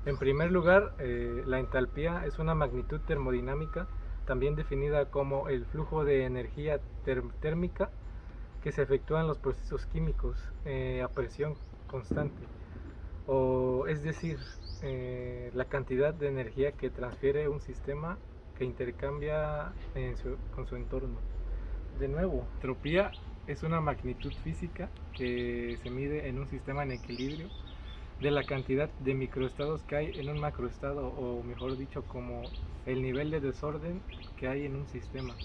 En primer lugar, la entalpía es una magnitud termodinámica, también definida como el flujo de energía térmica que se efectúa en los procesos químicos a presión constante, o es decir, la cantidad de energía que transfiere un sistema que intercambia con su entorno. De nuevo, entropía es una magnitud física que se mide en un sistema en equilibrio de la cantidad de microestados que hay en un macroestado, o mejor dicho, como el nivel de desorden que hay en un sistema.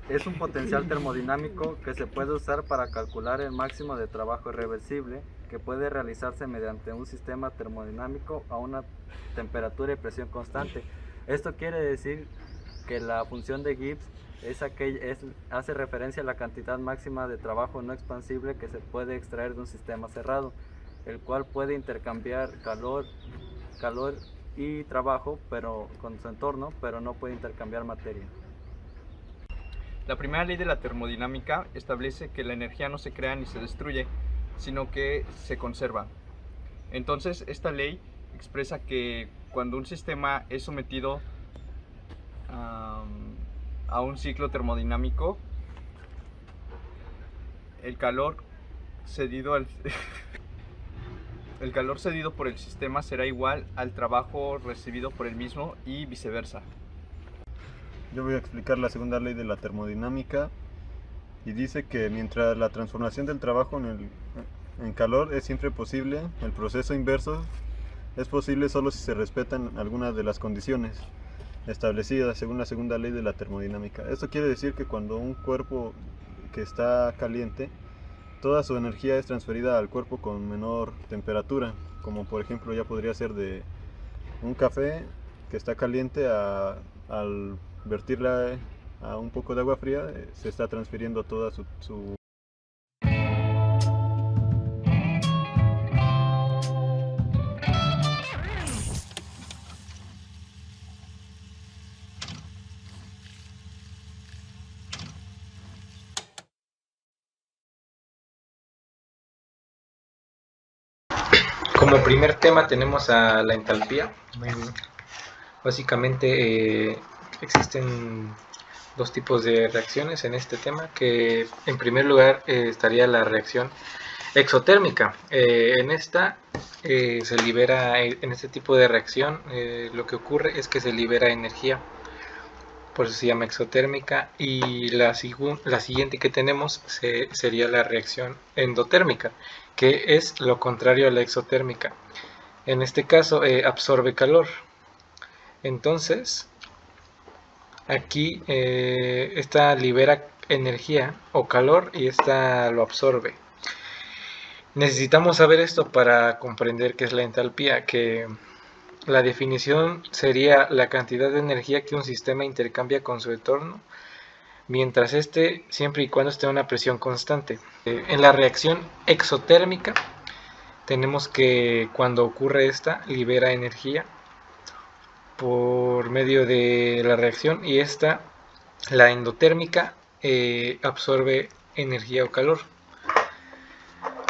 Es un potencial termodinámico que se puede usar para calcular el máximo de trabajo irreversible que puede realizarse mediante un sistema termodinámico a una temperatura y presión constante. Esto quiere decir que la función de Gibbs hace referencia a la cantidad máxima de trabajo no expansible que se puede extraer de un sistema cerrado, el cual puede intercambiar calor y trabajo con su entorno, pero no puede intercambiar materia. La primera ley de la termodinámica establece que la energía no se crea ni se destruye, sino que se conserva. Entonces, esta ley expresa que cuando un sistema es sometido a un ciclo termodinámico, el calor cedido el calor cedido por el sistema será igual al trabajo recibido por el mismo y viceversa. Yo voy a explicar la segunda ley de la termodinámica y dice que mientras la transformación del trabajo en calor es siempre posible, el proceso inverso es posible solo si se respetan algunas de las condiciones establecidas según la segunda ley de la termodinámica. Esto quiere decir que cuando un cuerpo que está caliente, toda su energía es transferida al cuerpo con menor temperatura, como por ejemplo ya podría ser de un café que está caliente al vertirla a un poco de agua fría, se está transfiriendo toda su Como primer tema tenemos a la entalpía. Básicamente existen dos tipos de reacciones en este tema, que en primer lugar estaría la reacción exotérmica. En esta se libera, en este tipo de reacción, lo que ocurre es que se libera energía, por eso se llama exotérmica, y la siguiente que tenemos sería la reacción endotérmica, que es lo contrario a la exotérmica. En este caso absorbe calor. Entonces, aquí esta libera energía o calor y esta lo absorbe. Necesitamos saber esto para comprender qué es la entalpía, que la definición sería la cantidad de energía que un sistema intercambia con su entorno, mientras siempre y cuando esté a una presión constante. En la reacción exotérmica tenemos que cuando ocurre esta, libera energía por medio de la reacción, y esta, la endotérmica, absorbe energía o calor.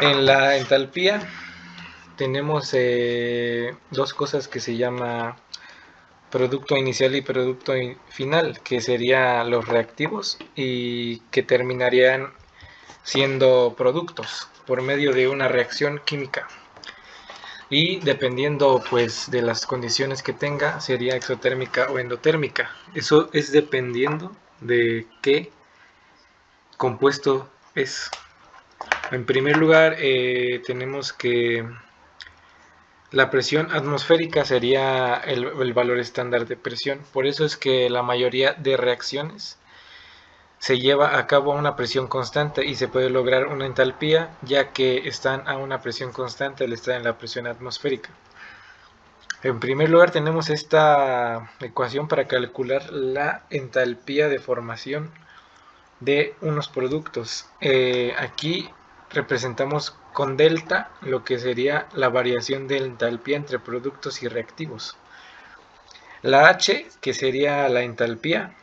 En la entalpía tenemos dos cosas que se llama producto inicial y producto final, que serían los reactivos y que terminarían siendo productos por medio de una reacción química. Y dependiendo pues de las condiciones que tenga, sería exotérmica o endotérmica. Eso es dependiendo de qué compuesto es. En primer lugar tenemos que la presión atmosférica sería el valor estándar de presión. Por eso es que la mayoría de reacciones se lleva a cabo a una presión constante y se puede lograr una entalpía, ya que están a una presión constante al estar en la presión atmosférica. En primer lugar tenemos esta ecuación para calcular la entalpía de formación de unos productos. Aquí representamos con delta lo que sería la variación de entalpía entre productos y reactivos. La H, que sería la entalpía,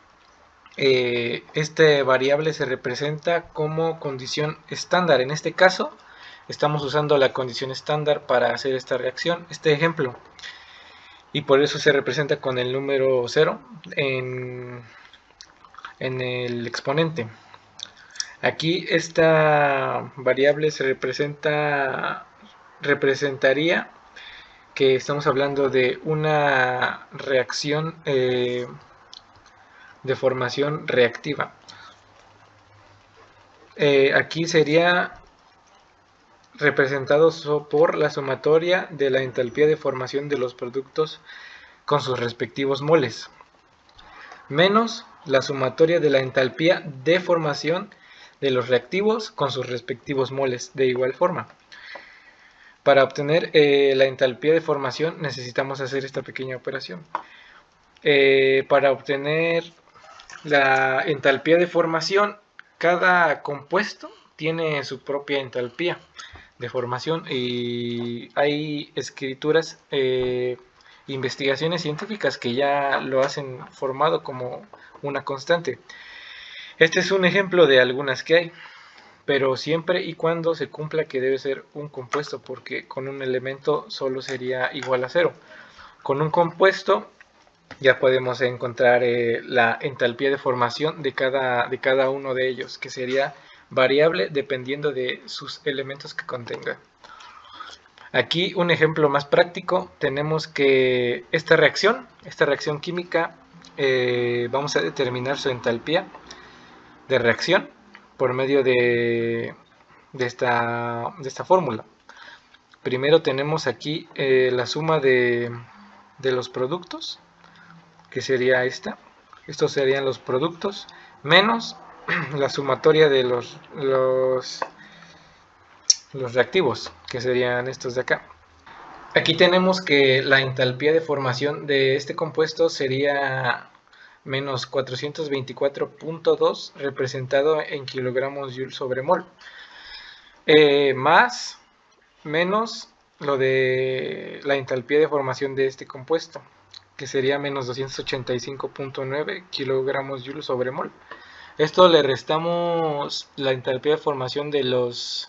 este variable se representa como condición estándar. En este caso estamos usando la condición estándar para hacer esta reacción. Este ejemplo, y por eso se representa con el número 0 en el exponente. Aquí esta variable se representaría que estamos hablando de una reacción de formación reactiva. Aquí sería representado por la sumatoria de la entalpía de formación de los productos con sus respectivos moles, menos la sumatoria de la entalpía de formación de los reactivos con sus respectivos moles de igual forma. Para obtener la entalpía de formación necesitamos hacer esta pequeña operación. Para obtener la entalpía de formación, cada compuesto tiene su propia entalpía de formación y hay escrituras, investigaciones científicas que ya lo hacen formado como una constante. Este es un ejemplo de algunas que hay, pero siempre y cuando se cumpla que debe ser un compuesto, porque con un elemento solo sería igual a 0. Con un compuesto ya podemos encontrar la entalpía de formación de cada uno de ellos, que sería variable dependiendo de sus elementos que contenga. Aquí un ejemplo más práctico, tenemos que esta reacción química, vamos a determinar su entalpía de reacción por medio de esta fórmula. Primero tenemos aquí la suma de los productos, que sería esta. Estos serían los productos menos la sumatoria de los reactivos, que serían estos de acá. Aquí tenemos que la entalpía de formación de este compuesto sería menos 424.2 representado en kilogramos joule sobre mol, más menos lo de la entalpía de formación de este compuesto, que sería menos 285.9 kilogramos joule sobre mol. Esto le restamos la entalpía de formación de los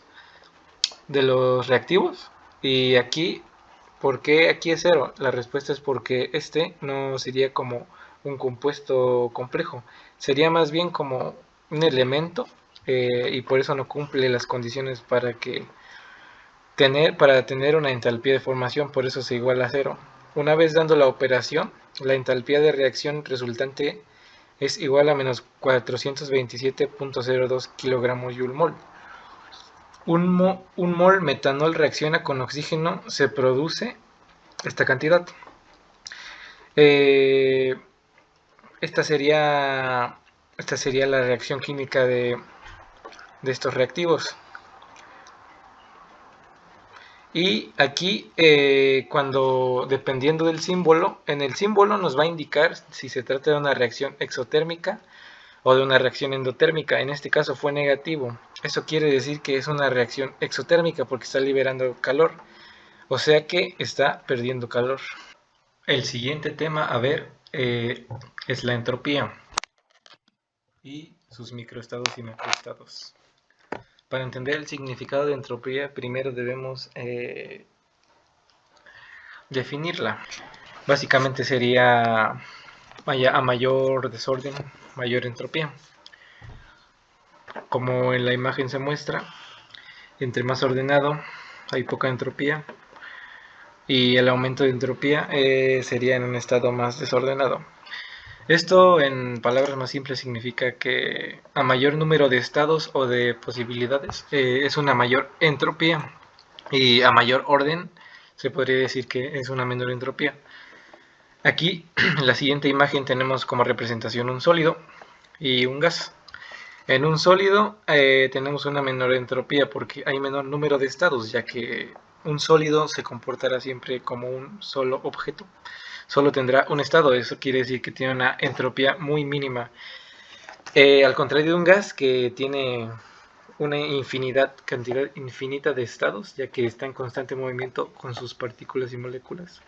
reactivos, y aquí, ¿por qué aquí es 0? La respuesta es porque este no sería como un compuesto complejo, sería más bien como un elemento, y por eso no cumple las condiciones para tener una entalpía de formación, por eso se iguala a 0. Una vez dando la operación, la entalpía de reacción resultante es igual a menos 427.02 kilogramos joule mol. Un mol metanol reacciona con oxígeno, se produce esta cantidad. Esta sería la reacción química de estos reactivos. Y aquí, cuando dependiendo del símbolo, en el símbolo nos va a indicar si se trata de una reacción exotérmica o de una reacción endotérmica. En este caso fue negativo. Eso quiere decir que es una reacción exotérmica porque está liberando calor, o sea que está perdiendo calor. El siguiente tema a ver es la entropía y sus microestados y macroestados. Para entender el significado de entropía, primero debemos definirla. Básicamente sería a mayor desorden, mayor entropía. Como en la imagen se muestra, entre más ordenado hay poca entropía, y el aumento de entropía sería en un estado más desordenado. Esto, en palabras más simples, significa que a mayor número de estados o de posibilidades es una mayor entropía, y a mayor orden se podría decir que es una menor entropía. Aquí en la siguiente imagen tenemos como representación un sólido y un gas. En un sólido tenemos una menor entropía porque hay menor número de estados, ya que un sólido se comportará siempre como un solo objeto. Solo tendrá un estado, eso quiere decir que tiene una entropía muy mínima. Al contrario de un gas que tiene una cantidad infinita de estados, ya que está en constante movimiento con sus partículas y moléculas.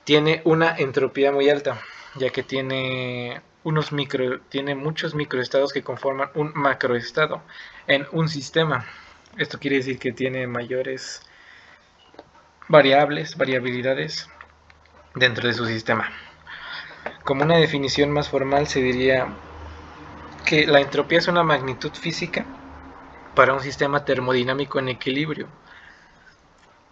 Tiene una entropía muy alta, ya que tiene muchos microestados que conforman un macroestado en un sistema. Esto quiere decir que tiene mayores variabilidades dentro de su sistema. Como una definición más formal se diría que la entropía es una magnitud física para un sistema termodinámico en equilibrio.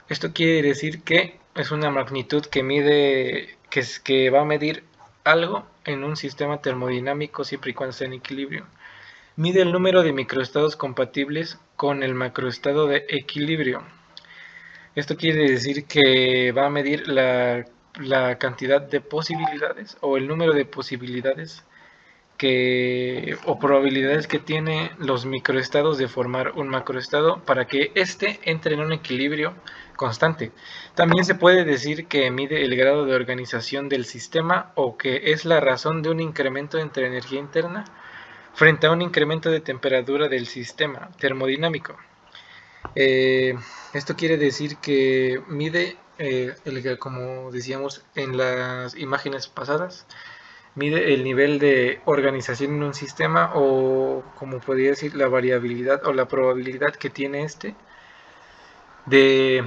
Esto quiere decir que es una magnitud que mide, que va a medir algo en un sistema termodinámico siempre y cuando esté en equilibrio. Mide el número de microestados compatibles con el macroestado de equilibrio. Esto quiere decir que va a medir la cantidad de posibilidades o el número de posibilidades o probabilidades que tiene los microestados de formar un macroestado para que éste entre en un equilibrio constante. También se puede decir que mide el grado de organización del sistema o que es la razón de un incremento entre energía interna frente a un incremento de temperatura del sistema termodinámico. Esto quiere decir que mide, como decíamos en las imágenes pasadas, mide el nivel de organización en un sistema o, como podría decir, la variabilidad o la probabilidad que tiene de,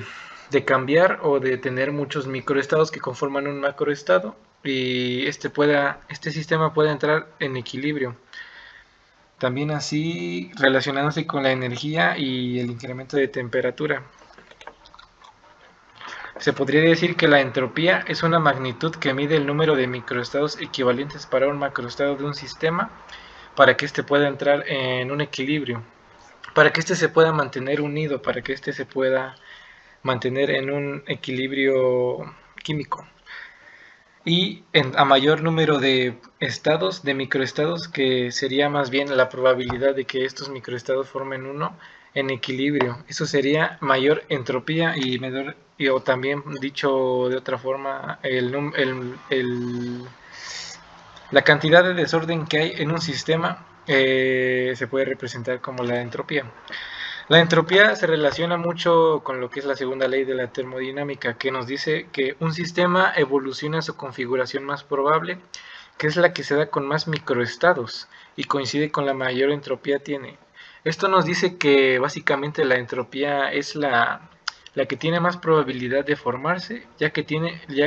de cambiar o de tener muchos microestados que conforman un macroestado y este sistema pueda entrar en equilibrio. También así relacionándose con la energía y el incremento de temperatura. Se podría decir que la entropía es una magnitud que mide el número de microestados equivalentes para un macroestado de un sistema para que éste pueda entrar en un equilibrio, para que éste se pueda mantener unido, para que éste se pueda mantener en un equilibrio químico. Y a mayor número de estados, de microestados, que sería más bien la probabilidad de que estos microestados formen uno en equilibrio. Eso sería mayor entropía o también dicho de otra forma, la cantidad de desorden que hay en un sistema se puede representar como la entropía. La entropía se relaciona mucho con lo que es la segunda ley de la termodinámica, que nos dice que un sistema evoluciona a su configuración más probable, que es la que se da con más microestados y coincide con la mayor entropía tiene. Esto nos dice que básicamente la entropía es la que tiene más probabilidad de formarse, ya que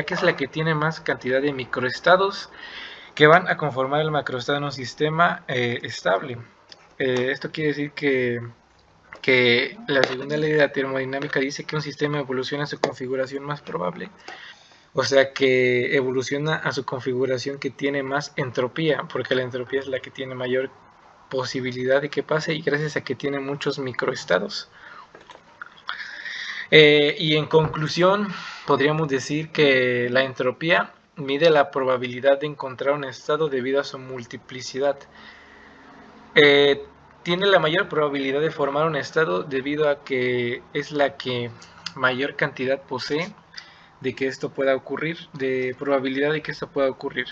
es la que tiene más cantidad de microestados que van a conformar el macroestado en un sistema estable. Esto quiere decir que la segunda ley de la termodinámica dice que un sistema evoluciona a su configuración más probable, o sea que evoluciona a su configuración que tiene más entropía, porque la entropía es la que tiene mayor posibilidad de que pase y gracias a que tiene muchos microestados. Y en conclusión, podríamos decir que la entropía mide la probabilidad de encontrar un estado debido a su multiplicidad. Tiene la mayor probabilidad de formar un estado debido a que es la que mayor cantidad posee de que esto pueda ocurrir, de probabilidad de que esto pueda ocurrir.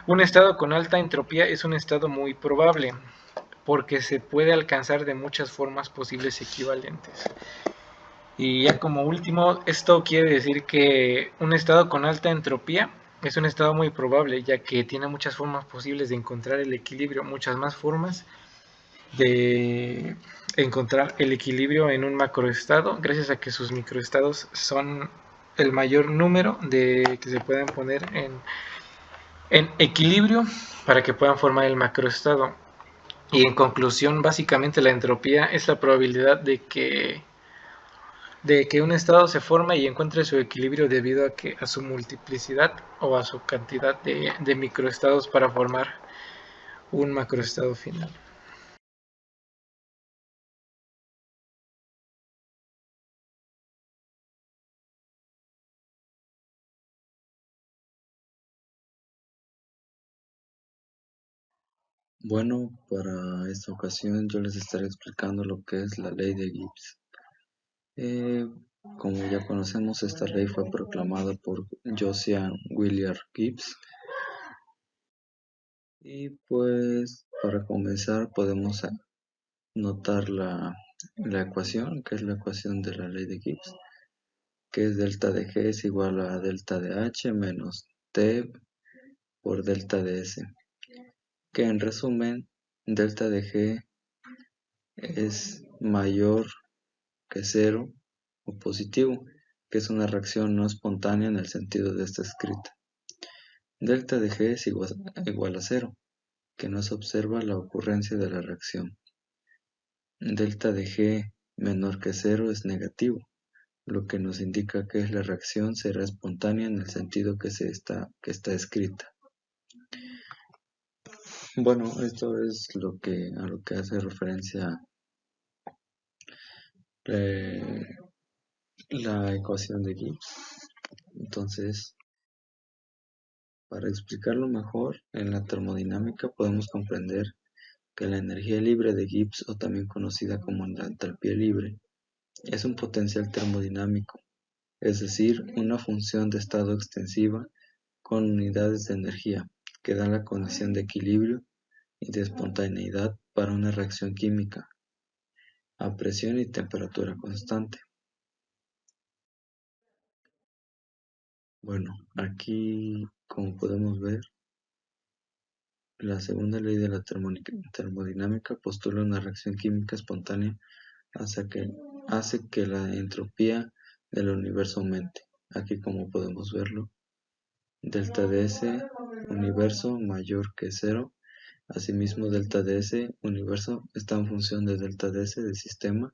Un estado con alta entropía es un estado muy probable porque se puede alcanzar de muchas formas posibles equivalentes. Y ya como último, esto quiere decir que un estado con alta entropía es un estado muy probable, ya que tiene muchas formas posibles de encontrar el equilibrio, muchas más formas de encontrar el equilibrio en un macroestado, gracias a que sus microestados son el mayor número de que se pueden poner en equilibrio para que puedan formar el macroestado. Y en conclusión, básicamente la entropía es la probabilidad de que un estado se forme y encuentre su equilibrio debido a su multiplicidad o a su cantidad de microestados para formar un macroestado final. Bueno, para esta ocasión yo les estaré explicando lo que es la ley de Gibbs. Eh, Como ya conocemos, esta ley fue proclamada por Josiah Willard Gibbs. Y pues para comenzar podemos notar la ecuación, que es la ecuación de la ley de Gibbs, que es delta de G es igual a delta de H menos T por delta de S, que en resumen, delta de G es mayor que cero o positivo, que es una reacción no espontánea en el sentido de esta escrita. Delta de G es igual a cero, que no se observa la ocurrencia de la reacción. Delta de G menor que cero es negativo, lo que nos indica que la reacción será espontánea en el sentido que está escrita. Bueno, esto es a lo que hace referencia la ecuación de Gibbs. Entonces, para explicarlo mejor, en la termodinámica podemos comprender que la energía libre de Gibbs, o también conocida como la entalpía libre, es un potencial termodinámico, es decir, una función de estado extensiva con unidades de energía que dan la condición de equilibrio y de espontaneidad para una reacción química a presión y temperatura constante. Bueno, aquí, como podemos ver, la segunda ley de la termodinámica postula una reacción química espontánea hace que la entropía del universo aumente. Aquí, como podemos verlo, delta ds universo mayor que cero. Asimismo, delta ds universo está en función de delta ds del sistema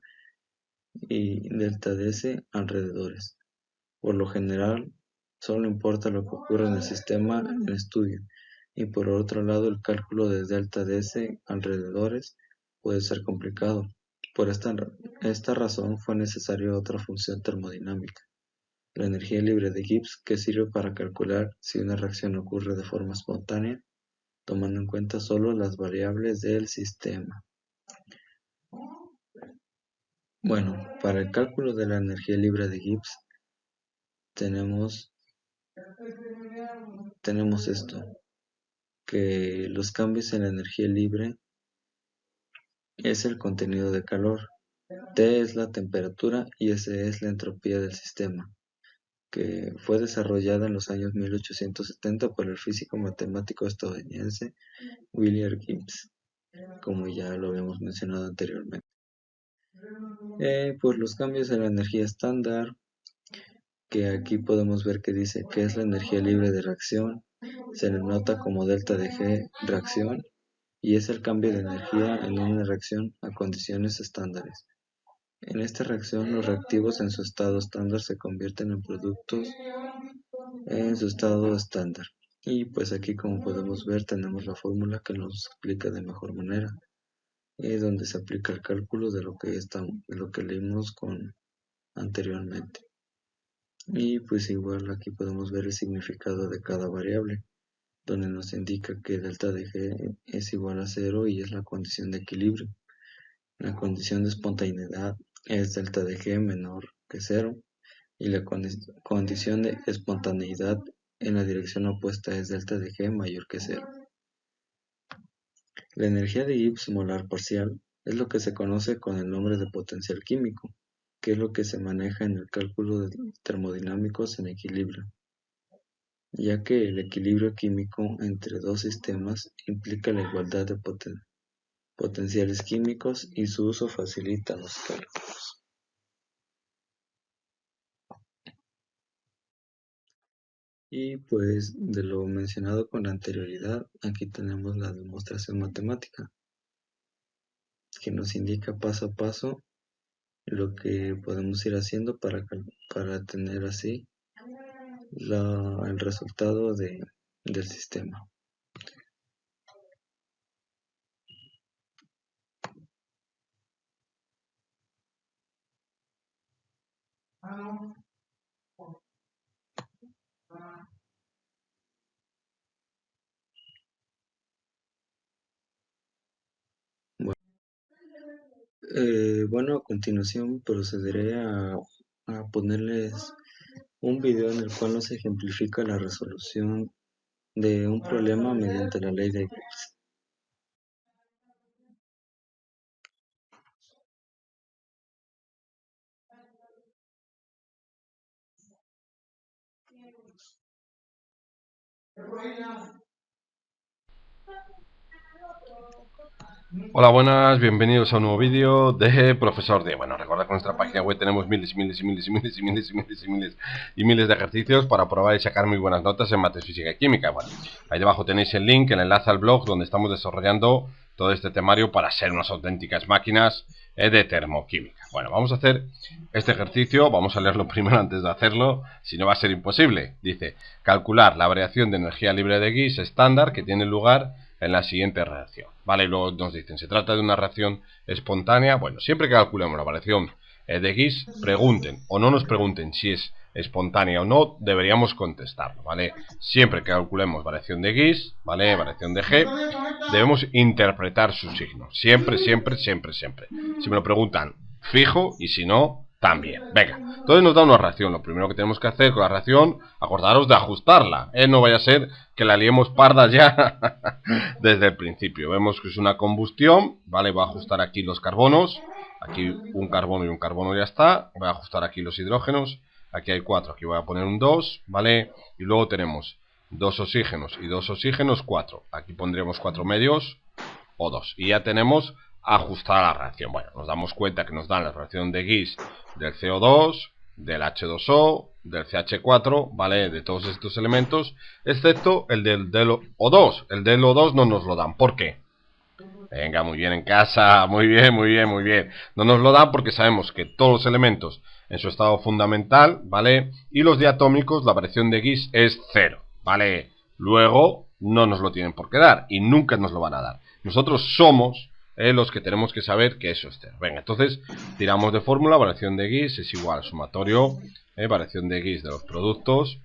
y delta ds alrededores. Por lo general, solo importa lo que ocurre en el sistema en estudio, y por otro lado el cálculo de delta ds alrededores puede ser complicado. Por esta razón fue necesaria otra función termodinámica, la energía libre de Gibbs, que sirve para calcular si una reacción ocurre de forma espontánea, tomando en cuenta solo las variables del sistema. Bueno, para el cálculo de la energía libre de Gibbs tenemos esto, que los cambios en la energía libre es el contenido de calor, T es la temperatura y S es la entropía del sistema, que fue desarrollada en los años 1870 por el físico matemático estadounidense William Gibbs, como ya lo habíamos mencionado anteriormente. Pues los cambios en la energía estándar, que aquí podemos ver que dice que es la energía libre de reacción, se le nota como delta de G reacción, y es el cambio de energía en una reacción a condiciones estándares. En esta reacción, los reactivos en su estado estándar se convierten en productos en su estado estándar. Y pues aquí, como podemos ver, tenemos la fórmula que nos explica de mejor manera, donde se aplica el cálculo de lo que leímos anteriormente. Y pues igual aquí podemos ver el significado de cada variable, donde nos indica que delta de G es igual a 0 y es la condición de equilibrio. La condición de espontaneidad es delta de G menor que 0 y la condición de espontaneidad en la dirección opuesta es delta de G mayor que 0. La energía de Gibbs molar parcial es lo que se conoce con el nombre de potencial químico, que es lo que se maneja en el cálculo de termodinámicos en equilibrio, ya que el equilibrio químico entre dos sistemas implica la igualdad de potenciales químicos y su uso facilita los cálculos. Y pues de lo mencionado con anterioridad, aquí tenemos la demostración matemática, que nos indica paso a paso lo que podemos ir haciendo para tener así el resultado del sistema. Bueno, a continuación procederé a ponerles un video en el cual nos ejemplifica la resolución de un problema mediante la ley de Gibbs. Hola, buenas, bienvenidos a un nuevo vídeo de Profesor D. Bueno, recordad que en nuestra página web tenemos miles y miles y miles y miles y miles y miles y miles y miles de ejercicios para probar y sacar muy buenas notas en mates, física y química. Bueno, ahí debajo tenéis el link, el enlace al blog donde estamos desarrollando todo este temario para ser unas auténticas máquinas de termoquímica. Bueno, vamos a hacer este ejercicio, vamos a leerlo primero antes de hacerlo, si no va a ser imposible. Dice, calcular la variación de energía libre de Gibbs estándar que tiene lugar en la siguiente reacción. Vale, y luego nos dicen, ¿se trata de una reacción espontánea? Bueno, siempre que calculemos la variación de Gibbs, pregunten o no nos pregunten si es espontánea o no, deberíamos contestarlo, ¿vale? Siempre que calculemos variación de Gibbs, ¿vale? Variación de G, debemos interpretar su signo. Siempre, siempre, siempre, siempre. Si me lo preguntan, fijo, y si no, también. Venga, entonces nos da una reacción. Lo primero que tenemos que hacer con la reacción, acordaros de ajustarla. No vaya a ser que la liemos parda ya desde el principio. Vemos que es una combustión, ¿vale? Voy a ajustar aquí los carbonos. Aquí un carbono y un carbono ya está. Voy a ajustar aquí los hidrógenos. Aquí hay 4, aquí voy a poner un 2, ¿vale? Y luego tenemos 2 oxígenos y 2 oxígenos, 4. Aquí pondremos 4 medios o 2. Y ya tenemos ajustada la reacción. Bueno, nos damos cuenta que nos dan la reacción de Gibbs del CO2, del H2O, del CH4, ¿vale? De todos estos elementos, excepto el del O2. El del O2 no nos lo dan. ¿Por qué? Venga, muy bien en casa, muy bien, muy bien, muy bien. No nos lo dan porque sabemos que todos los elementos en su estado fundamental, ¿vale? Y los diatómicos, la variación de Gibbs es 0, ¿vale? Luego no nos lo tienen por qué dar y nunca nos lo van a dar. Nosotros somos los que tenemos que saber que eso es 0. Venga, entonces tiramos de fórmula, variación de Gibbs es igual al sumatorio, variación de Gibbs de los productos.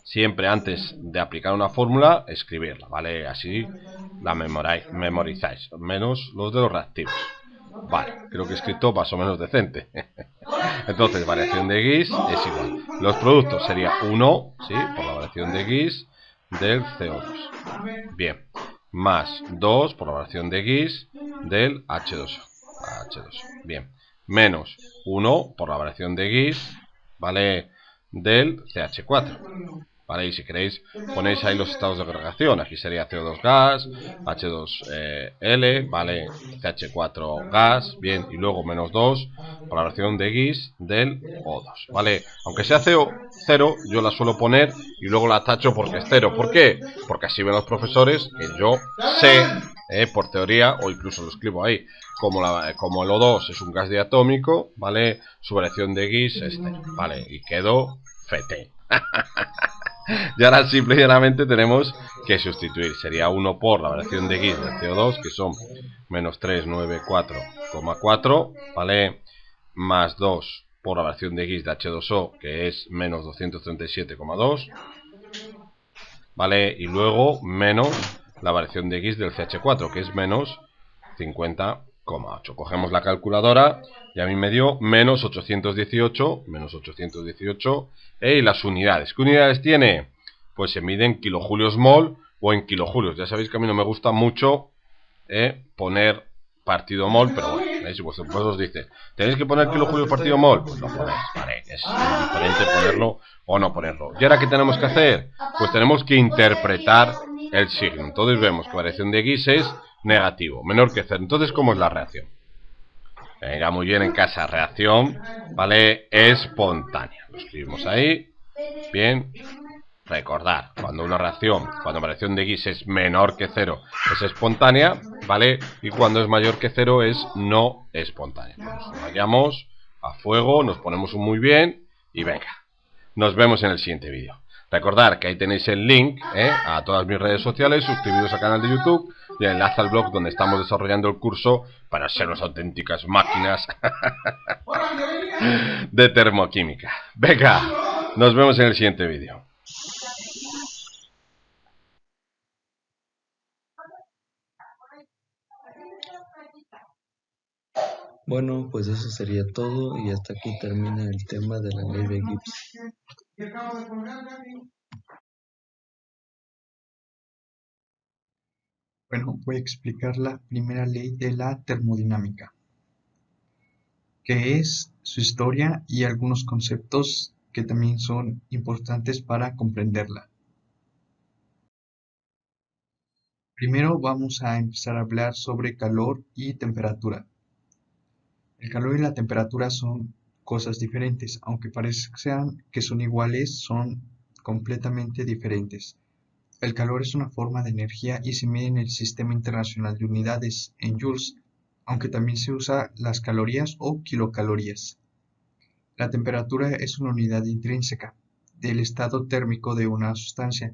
Siempre antes de aplicar una fórmula, escribirla, ¿vale? Así la memorizáis, menos los de los reactivos. Vale, creo que he escrito más o menos decente. Entonces, variación de Gibbs es igual. Los productos sería 1, ¿sí? Por la variación de Gibbs del CO2. Bien, más 2 por la variación de Gibbs del H2O. Bien, menos 1 por la variación de Gibbs, ¿vale? Del CH4. ¿Vale? Y si queréis ponéis ahí los estados de agregación. Aquí sería CO2 gas, H2L, ¿vale? CH4 gas, bien, y luego menos 2 por la reacción de Gibbs del O2, ¿vale? Aunque sea CO0, yo la suelo poner y luego la tacho porque es 0. ¿Por qué? Porque así ven los profesores que yo sé, por teoría, o incluso lo escribo ahí, como el O2 es un gas diatómico, ¿vale? Su variación de Gibbs es 0, ¿vale? Y quedó fete. Y ahora simple y llanamente tenemos que sustituir. Sería 1 por la variación de Gibbs del CO2, que son menos 394,4, ¿vale? Más 2 por la variación de Gibbs de H2O, que es menos 237,2, ¿vale? Y luego menos la variación de Gibbs del CH4, que es menos 50,8. Cogemos la calculadora y a mí me dio menos 818, y las unidades. ¿Qué unidades tiene? Pues se mide en kilojulios mol o en kilojulios. Ya sabéis que a mí no me gusta mucho poner partido mol, pero bueno, ¿veis? Pues os dice, ¿tenéis que poner kilojulios partido mol? Pues lo ponéis, vale, es diferente ponerlo o no ponerlo. ¿Y ahora qué tenemos que hacer? Pues tenemos que interpretar el signo. Entonces vemos que variación de Gibbs es negativo, menor que 0. Entonces, ¿cómo es la reacción? Venga, muy bien en casa, reacción, ¿vale? Espontánea. Lo escribimos ahí, bien. Recordar, cuando variación de Gibbs es menor que 0 es espontánea, ¿vale? Y cuando es mayor que 0 es no espontánea. Nos vayamos a fuego, nos ponemos un muy bien y venga, nos vemos en el siguiente vídeo. Recordar que ahí tenéis el link a todas mis redes sociales, suscribiros al canal de YouTube y el enlace al blog donde estamos desarrollando el curso para ser unas auténticas máquinas de termoquímica. Venga, nos vemos en el siguiente vídeo. Bueno, pues eso sería todo y hasta aquí termina el tema de la ley de Gibbs. Bueno, voy a explicar la primera ley de la termodinámica, que es su historia y algunos conceptos que también son importantes para comprenderla. Primero vamos a empezar a hablar sobre calor y temperatura. El calor y la temperatura son cosas diferentes, aunque parezcan que son iguales, son completamente diferentes. El calor es una forma de energía y se mide en el Sistema Internacional de Unidades, en joules, aunque también se usa las calorías o kilocalorías. La temperatura es una unidad intrínseca del estado térmico de una sustancia,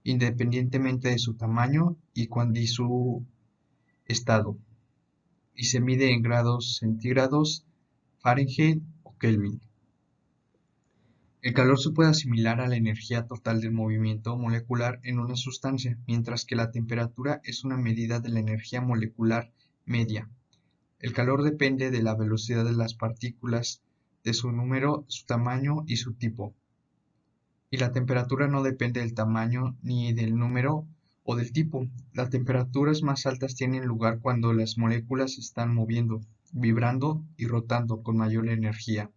independientemente de su tamaño y su estado, y se mide en grados centígrados, Fahrenheit o Kelvin. El calor se puede asimilar a la energía total del movimiento molecular en una sustancia, mientras que la temperatura es una medida de la energía molecular media. El calor depende de la velocidad de las partículas, de su número, su tamaño y su tipo. Y la temperatura no depende del tamaño ni del número o del tipo. Las temperaturas más altas tienen lugar cuando las moléculas se están moviendo, vibrando y rotando con mayor energía.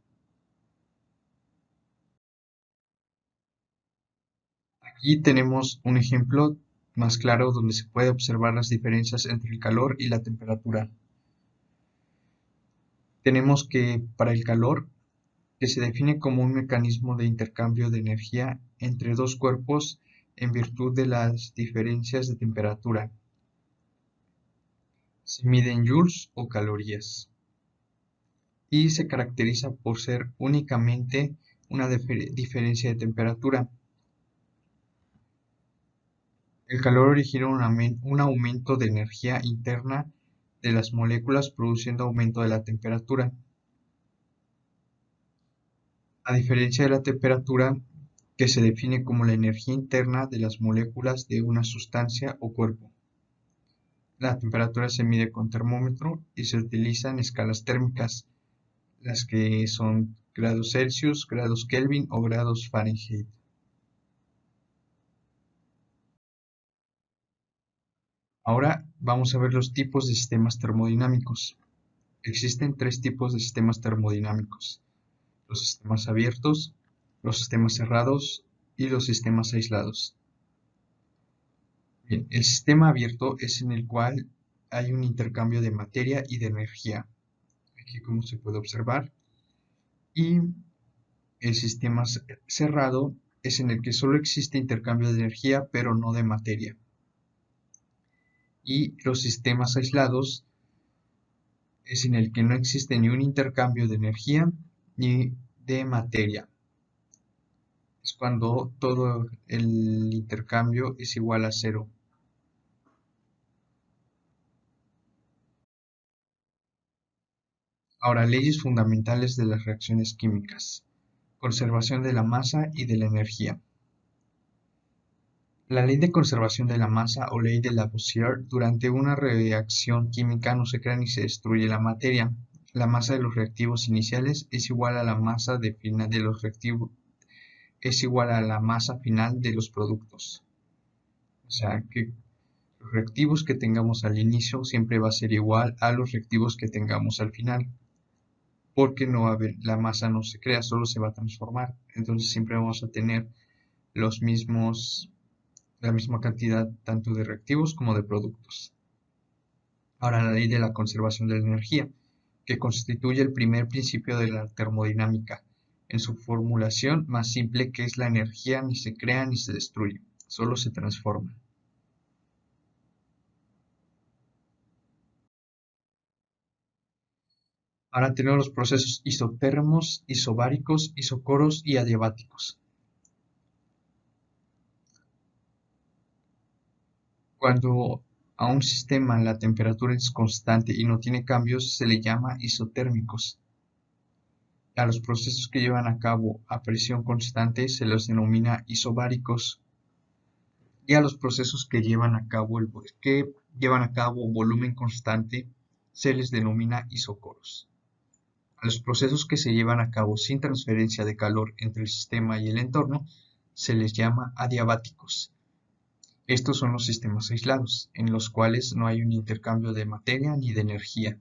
Aquí tenemos un ejemplo más claro donde se puede observar las diferencias entre el calor y la temperatura. Tenemos que para el calor, que se define como un mecanismo de intercambio de energía entre dos cuerpos en virtud de las diferencias de temperatura. Se mide en joules o calorías y se caracteriza por ser únicamente una diferencia de temperatura. El calor origina un aumento de energía interna de las moléculas produciendo aumento de la temperatura. A diferencia de la temperatura, que se define como la energía interna de las moléculas de una sustancia o cuerpo. La temperatura se mide con termómetro y se utiliza en escalas térmicas, las que son grados Celsius, grados Kelvin o grados Fahrenheit. Ahora vamos a ver los tipos de sistemas termodinámicos. Existen tres tipos de sistemas termodinámicos: los sistemas abiertos, los sistemas cerrados y los sistemas aislados. Bien, el sistema abierto es en el cual hay un intercambio de materia y de energía, aquí como se puede observar, y el sistema cerrado es en el que solo existe intercambio de energía pero no de materia. Y los sistemas aislados es en el que no existe ni un intercambio de energía ni de materia. Es cuando todo el intercambio es igual a cero. Ahora, leyes fundamentales de las reacciones químicas. Conservación de la masa y de la energía. La ley de conservación de la masa o ley de Lavoisier: durante una reacción química no se crea ni se destruye la materia. La masa de los reactivos iniciales es igual a la masa final de los productos. O sea que los reactivos que tengamos al inicio siempre va a ser igual a los reactivos que tengamos al final, porque no va a haber, la masa no se crea, solo se va a transformar. Entonces siempre vamos a tener la misma cantidad tanto de reactivos como de productos. Ahora, la ley de la conservación de la energía, que constituye el primer principio de la termodinámica, en su formulación más simple, que es: la energía ni se crea ni se destruye, solo se transforma. Ahora tenemos los procesos isotérmicos, isobáricos, isocoros y adiabáticos. Cuando a un sistema la temperatura es constante y no tiene cambios, se le llama isotérmicos. A los procesos que llevan a cabo a presión constante se los denomina isobáricos. Y a los procesos que llevan a cabo volumen constante se les denomina isocoros. A los procesos que se llevan a cabo sin transferencia de calor entre el sistema y el entorno se les llama adiabáticos. Estos son los sistemas aislados, en los cuales no hay un intercambio de materia ni de energía.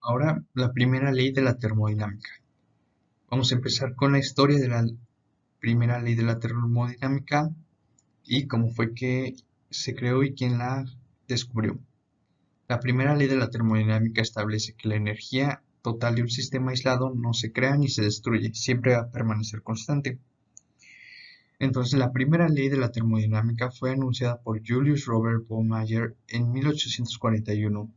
Ahora, la primera ley de la termodinámica. Vamos a empezar con la historia de la primera ley de la termodinámica, y cómo fue que se creó y quién la descubrió. La primera ley de la termodinámica establece que la energía total de un sistema aislado no se crea ni se destruye, siempre va a permanecer constante. Entonces, la primera ley de la termodinámica fue anunciada por Julius Robert von Mayer en 1841.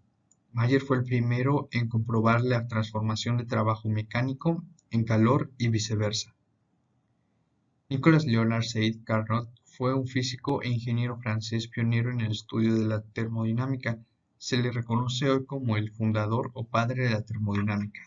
Mayer fue el primero en comprobar la transformación de trabajo mecánico en calor y viceversa. Nicolas Leonard Seydt Carnot fue un físico e ingeniero francés pionero en el estudio de la termodinámica. Se le reconoce hoy como el fundador o padre de la termodinámica.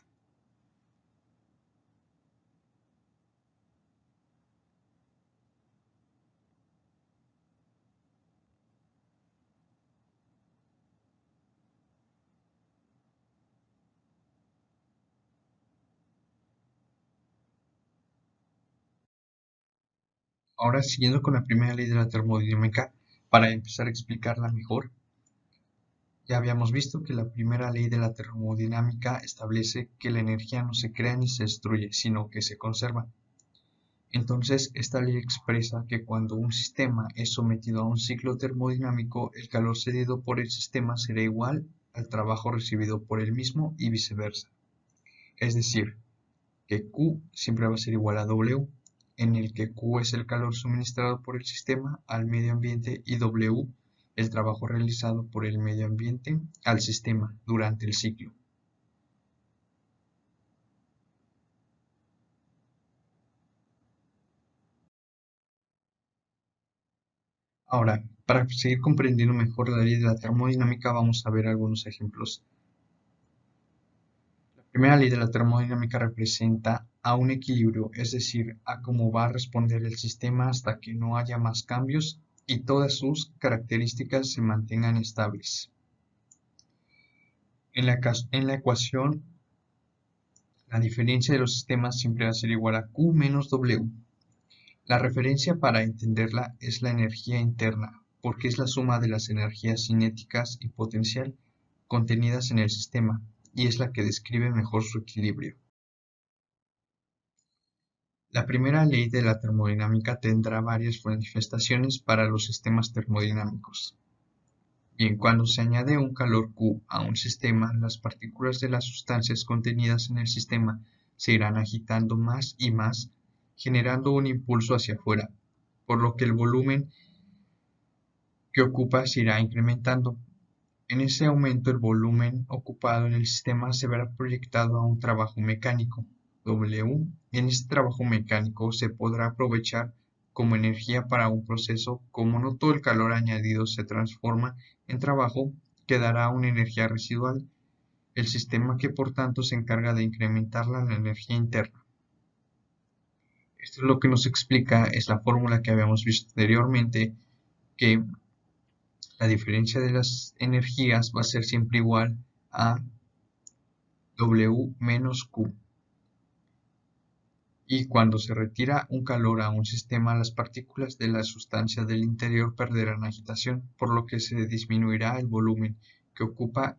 Ahora, siguiendo con la primera ley de la termodinámica, para empezar a explicarla mejor, ya habíamos visto que la primera ley de la termodinámica establece que la energía no se crea ni se destruye, sino que se conserva. Entonces, esta ley expresa que cuando un sistema es sometido a un ciclo termodinámico, el calor cedido por el sistema será igual al trabajo recibido por el mismo y viceversa. Es decir, que Q siempre va a ser igual a W, en el que Q es el calor suministrado por el sistema al medio ambiente y W el trabajo realizado por el medio ambiente al sistema durante el ciclo. Ahora, para seguir comprendiendo mejor la ley de la termodinámica, vamos a ver algunos ejemplos. La primera ley de la termodinámica representa a un equilibrio, es decir, a cómo va a responder el sistema hasta que no haya más cambios y todas sus características se mantengan estables. En la ecuación, la diferencia de los sistemas siempre va a ser igual a Q menos W. La referencia para entenderla es la energía interna, porque es la suma de las energías cinéticas y potencial contenidas en el sistema, y es la que describe mejor su equilibrio. La primera ley de la termodinámica tendrá varias manifestaciones para los sistemas termodinámicos. Bien, cuando se añade un calor Q a un sistema, las partículas de las sustancias contenidas en el sistema se irán agitando más y más, generando un impulso hacia afuera, por lo que el volumen que ocupa se irá incrementando. En ese aumento, el volumen ocupado en el sistema se verá proyectado a un trabajo mecánico, W. En este trabajo mecánico se podrá aprovechar como energía para un proceso. Como no todo el calor añadido se transforma en trabajo, quedará una energía residual, el sistema que por tanto se encarga de incrementarla la energía interna. Esto es lo que nos explica, es la fórmula que habíamos visto anteriormente, que la diferencia de las energías va a ser siempre igual a W menos Q. Y cuando se retira un calor a un sistema, las partículas de la sustancia del interior perderán agitación, por lo que se disminuirá el volumen que ocupa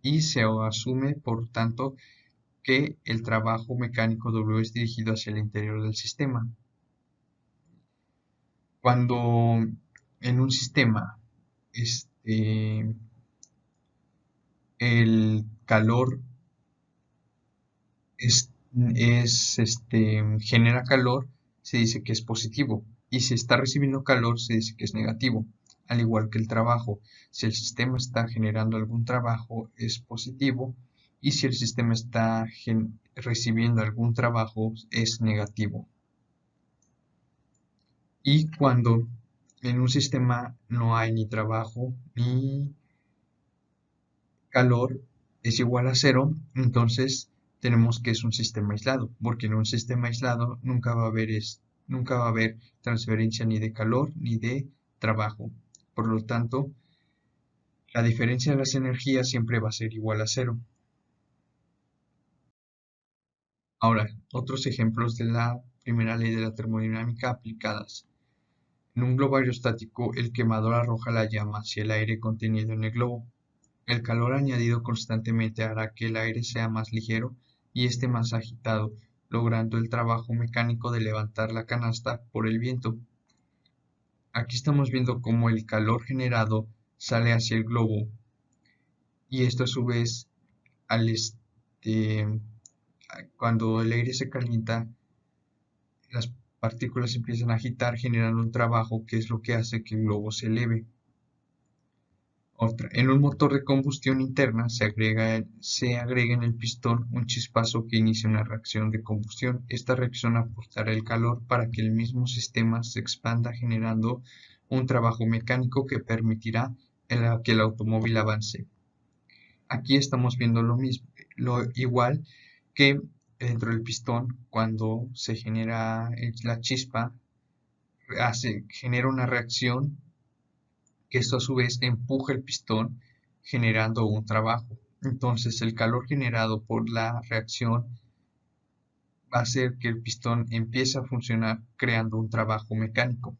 y se asume, por tanto, que el trabajo mecánico W es dirigido hacia el interior del sistema. Cuando en un sistema el calor genera calor, se dice que es positivo, y si está recibiendo calor se dice que es negativo, al igual que el trabajo. Si el sistema está generando algún trabajo es positivo, y si el sistema está recibiendo algún trabajo es negativo. Y cuando en un sistema no hay ni trabajo ni calor, es igual a cero, entonces tenemos que es un sistema aislado, porque en un sistema aislado nunca va a haber transferencia ni de calor ni de trabajo. Por lo tanto, la diferencia de las energías siempre va a ser igual a cero. Ahora, otros ejemplos de la primera ley de la termodinámica aplicadas. En un globo aerostático, el quemador arroja la llama hacia el aire contenido en el globo. El calor añadido constantemente hará que el aire sea más ligero y esté más agitado, logrando el trabajo mecánico de levantar la canasta por el viento. Aquí estamos viendo cómo el calor generado sale hacia el globo y esto a su vez cuando el aire se calienta, las partículas se empiezan a agitar generando un trabajo que es lo que hace que el globo se eleve. En un motor de combustión interna se agrega en el pistón un chispazo que inicia una reacción de combustión. Esta reacción aportará el calor para que el mismo sistema se expanda generando un trabajo mecánico que permitirá que el automóvil avance. Aquí estamos viendo lo mismo, igual que dentro del pistón, cuando se genera la chispa, genera una reacción que esto a su vez empuja el pistón generando un trabajo. Entonces el calor generado por la reacción va a hacer que el pistón empiece a funcionar creando un trabajo mecánico.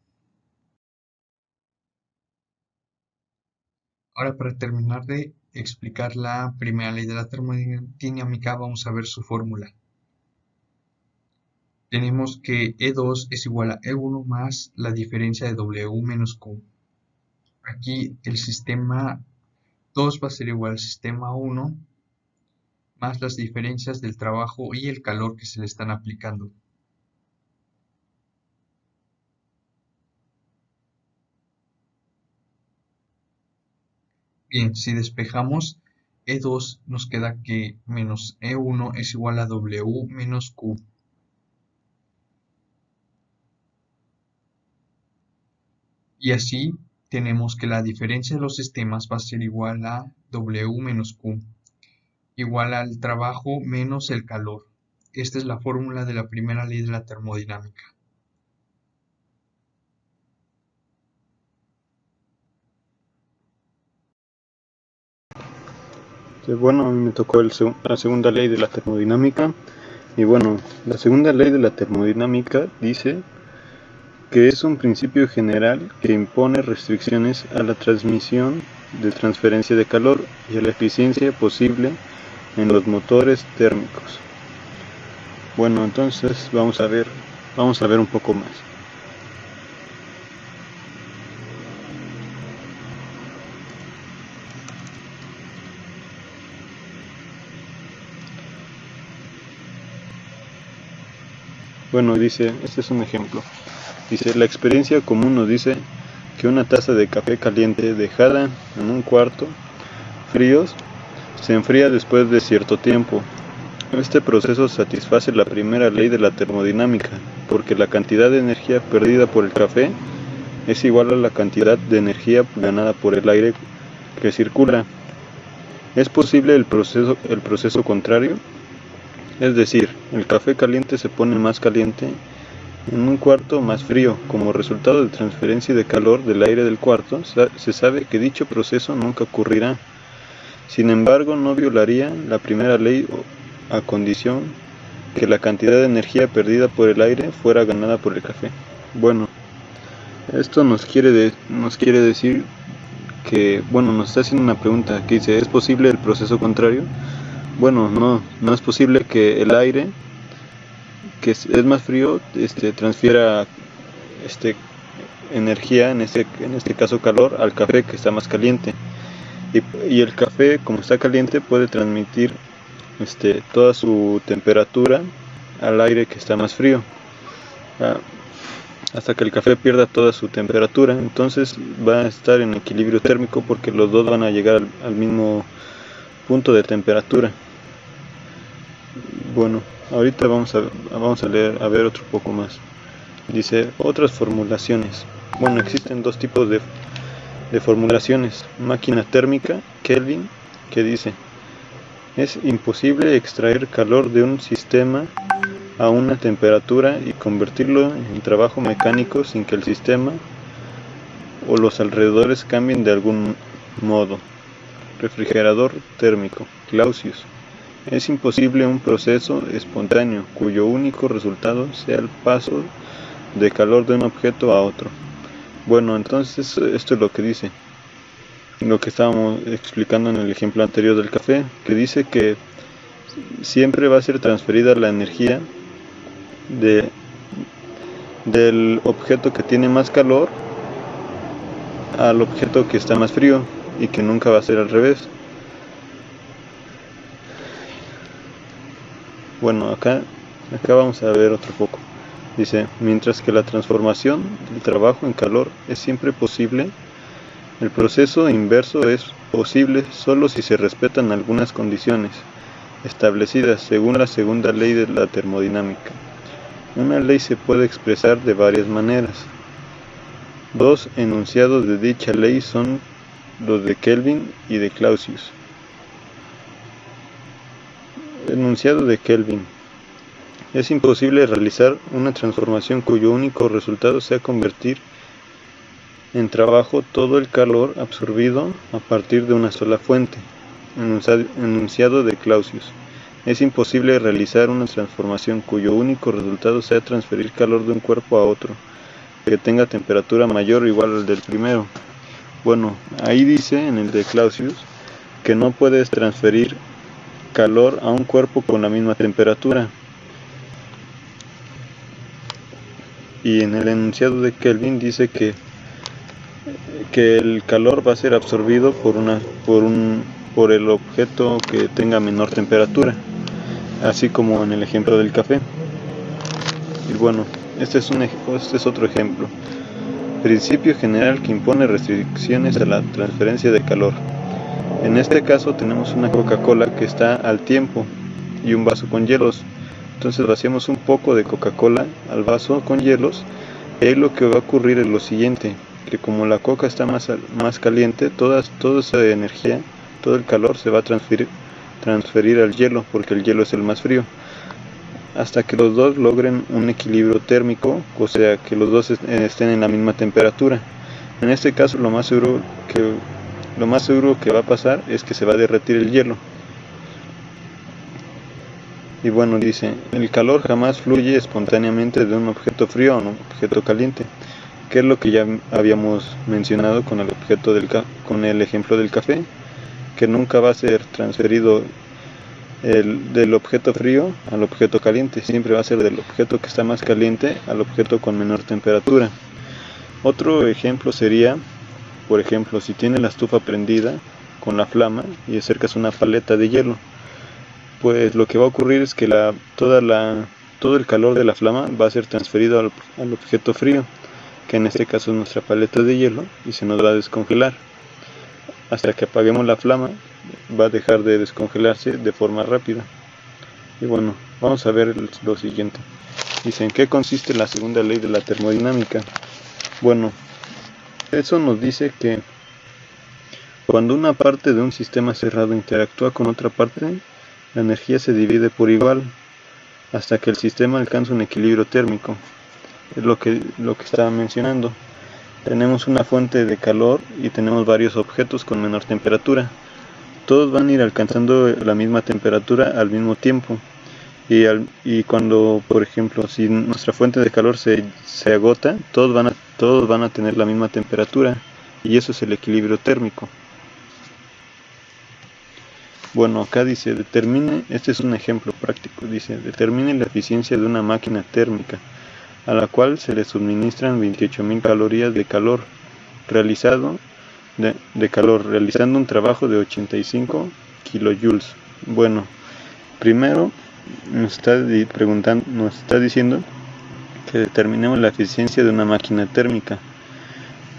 Ahora, para terminar de explicar la primera ley de la termodinámica, vamos a ver su fórmula. Tenemos que E2 es igual a E1 más la diferencia de W menos Q. Aquí el sistema 2 va a ser igual al sistema 1 más las diferencias del trabajo y el calor que se le están aplicando. Bien, si despejamos E2 nos queda que menos E1 es igual a W menos Q. Y así tenemos que la diferencia de los sistemas va a ser igual a W menos Q, igual al trabajo menos el calor. Esta es la fórmula de la primera ley de la termodinámica. Bueno, a mí me tocó la segunda ley de la termodinámica. Y bueno, la segunda ley de la termodinámica dice que es un principio general que impone restricciones a la transmisión de transferencia de calor y a la eficiencia posible en los motores térmicos. Bueno, entonces vamos a ver un poco más. Bueno, dice, este es un ejemplo. Dice, la experiencia común nos dice que una taza de café caliente dejada en un cuarto fríos se enfría después de cierto tiempo. Este proceso satisface la primera ley de la termodinámica, porque la cantidad de energía perdida por el café es igual a la cantidad de energía ganada por el aire que circula. ¿Es posible el proceso contrario? Es decir, el café caliente se pone más caliente en un cuarto más frío. Como resultado de transferencia de calor del aire del cuarto, se sabe que dicho proceso nunca ocurrirá. Sin embargo, no violaría la primera ley a condición que la cantidad de energía perdida por el aire fuera ganada por el café. Bueno, esto nos quiere decir que, nos está haciendo una pregunta que dice, ¿es posible el proceso contrario? Bueno, no es posible que el aire, que es más frío, transfiera energía, en este caso calor, al café que está más caliente. Y el café, como está caliente, puede transmitir toda su temperatura al aire que está más frío, hasta que el café pierda toda su temperatura. Entonces va a estar en equilibrio térmico porque los dos van a llegar al mismo punto de temperatura. Bueno, ahorita vamos a ver otro poco más. Dice, otras formulaciones. Bueno, existen dos tipos de formulaciones. Máquina térmica, Kelvin, que dice, es imposible extraer calor de un sistema a una temperatura y convertirlo en trabajo mecánico sin que el sistema o los alrededores cambien de algún modo. Refrigerador térmico, Clausius. Es imposible un proceso espontáneo cuyo único resultado sea el paso de calor de un objeto a otro. Bueno, entonces esto es lo que dice, lo que estábamos explicando en el ejemplo anterior del café, que dice que siempre va a ser transferida la energía del objeto que tiene más calor al objeto que está más frío y que nunca va a ser al revés. Bueno, acá vamos a ver otro poco. Dice, mientras que la transformación del trabajo en calor es siempre posible, el proceso inverso es posible solo si se respetan algunas condiciones establecidas según la segunda ley de la termodinámica. Una ley se puede expresar de varias maneras. Dos enunciados de dicha ley son los de Kelvin y de Clausius. Enunciado de Kelvin. Es imposible realizar una transformación cuyo único resultado sea convertir en trabajo todo el calor absorbido a partir de una sola fuente. Enunciado de Clausius. Es imposible realizar una transformación cuyo único resultado sea transferir calor de un cuerpo a otro, que tenga temperatura mayor o igual al del primero. Bueno, ahí dice en el de Clausius que no puedes transferir calor a un cuerpo con la misma temperatura. Y en el enunciado de Kelvin dice que el calor va a ser absorbido por el objeto que tenga menor temperatura, así como en el ejemplo del café. Y bueno, este es otro ejemplo. Principio general que impone restricciones a la transferencia de calor. En este caso tenemos una Coca-Cola que está al tiempo y un vaso con hielos. Entonces vaciamos un poco de Coca-Cola al vaso con hielos, y ahí lo que va a ocurrir es lo siguiente, que como la coca está más caliente, toda esa energía, todo el calor se va a transferir al hielo, porque el hielo es el más frío, hasta que los dos logren un equilibrio térmico, o sea que los dos estén en la misma temperatura. En este caso lo más seguro que va a pasar es que se va a derretir el hielo. Y bueno, dice, el calor jamás fluye espontáneamente de un objeto frío a un objeto caliente, que es lo que ya habíamos mencionado con el ejemplo del café, que nunca va a ser transferido del objeto frío al objeto caliente, siempre va a ser del objeto que está más caliente al objeto con menor temperatura. Otro ejemplo sería, por ejemplo, si tienes la estufa prendida con la flama y acercas una paleta de hielo, pues lo que va a ocurrir es que todo el calor de la flama va a ser transferido al objeto frío, que en este caso es nuestra paleta de hielo, y se nos va a descongelar. Hasta que apaguemos la flama va a dejar de descongelarse de forma rápida. Y bueno, vamos a ver lo siguiente. Dice, ¿en qué consiste la segunda ley de la termodinámica? Bueno, eso nos dice que cuando una parte de un sistema cerrado interactúa con otra parte, la energía se divide por igual hasta que el sistema alcanza un equilibrio térmico. Es lo que estaba mencionando. Tenemos una fuente de calor y tenemos varios objetos con menor temperatura. Todos van a ir alcanzando la misma temperatura al mismo tiempo. Y cuando, por ejemplo, si nuestra fuente de calor se agota, todos van a tener la misma temperatura. Y eso es el equilibrio térmico. Bueno, acá dice, este es un ejemplo práctico, dice, determine la eficiencia de una máquina térmica, a la cual se le suministran 28.000 calorías de calor, realizando un trabajo de 85 kilojoules. Bueno, primero nos está diciendo que determinemos la eficiencia de una máquina térmica.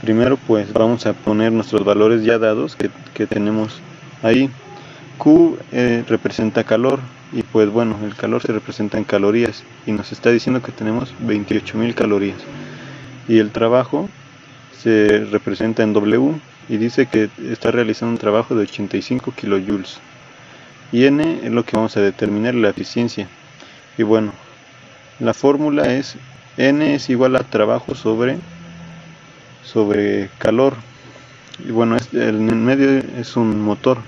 Primero pues vamos a poner nuestros valores ya dados que tenemos ahí. Q representa calor, y pues bueno, el calor se representa en calorías, y nos está diciendo que tenemos 28.000 calorías. Y el trabajo se representa en W, y dice que está realizando un trabajo de 85 kilojoules. Y N es lo que vamos a determinar, la eficiencia. Y bueno, la fórmula es N es igual a trabajo sobre calor. Y bueno, en medio es un motor.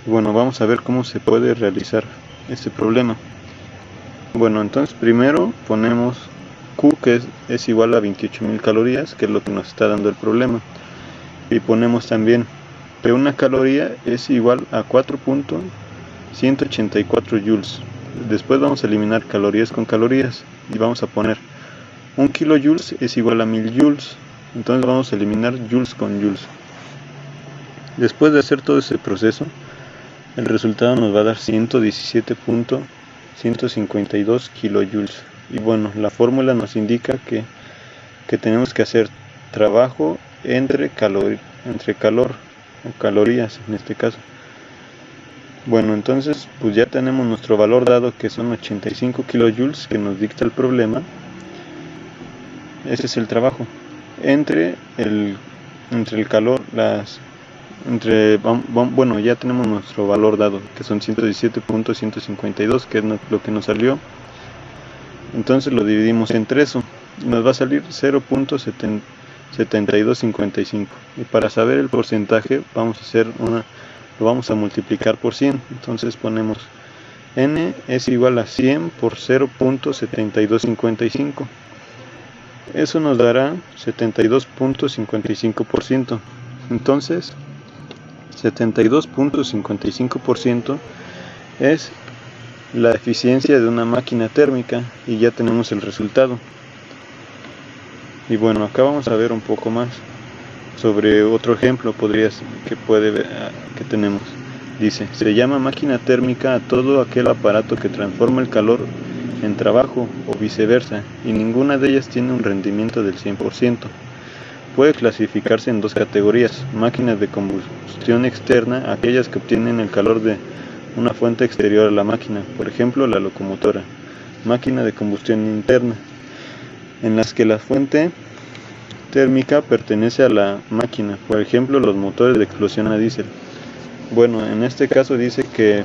Bueno, vamos a ver cómo se puede realizar este problema. Bueno, entonces primero ponemos Q, que es igual a 28.000 calorías, que es lo que nos está dando el problema. Y ponemos también que una caloría es igual a 4.184 joules. Después vamos a eliminar calorías con calorías y vamos a poner 1 kilojoules es igual a 1000 joules. Entonces vamos a eliminar joules con joules. Después de hacer todo ese proceso, el resultado nos va a dar 117.152 kilojoules. Y bueno, la fórmula nos indica que tenemos que hacer trabajo entre calor o calorías en este caso. Bueno, entonces pues ya tenemos nuestro valor dado, que son 85 kilojoules que nos dicta el problema. Ese es el trabajo entre el calor, bueno, ya tenemos nuestro valor dado, que son 117.152, que es lo que nos salió. Entonces lo dividimos entre eso, nos va a salir 0.7255. Y para saber el porcentaje lo vamos a multiplicar por 100. Entonces ponemos n es igual a 100 por 0.7255. Eso nos dará 72.55%. Entonces 72.55% es la eficiencia de una máquina térmica, y ya tenemos el resultado. Y bueno, acá vamos a ver un poco más sobre otro ejemplo que tenemos. Dice, se llama máquina térmica a todo aquel aparato que transforma el calor en trabajo o viceversa, y ninguna de ellas tiene un rendimiento del 100%. Puede clasificarse en dos categorías: máquinas de combustión externa, aquellas que obtienen el calor de una fuente exterior a la máquina, por ejemplo la locomotora; máquina de combustión interna, en las que la fuente térmica pertenece a la máquina, por ejemplo los motores de explosión a diésel. Bueno, en este caso dice que,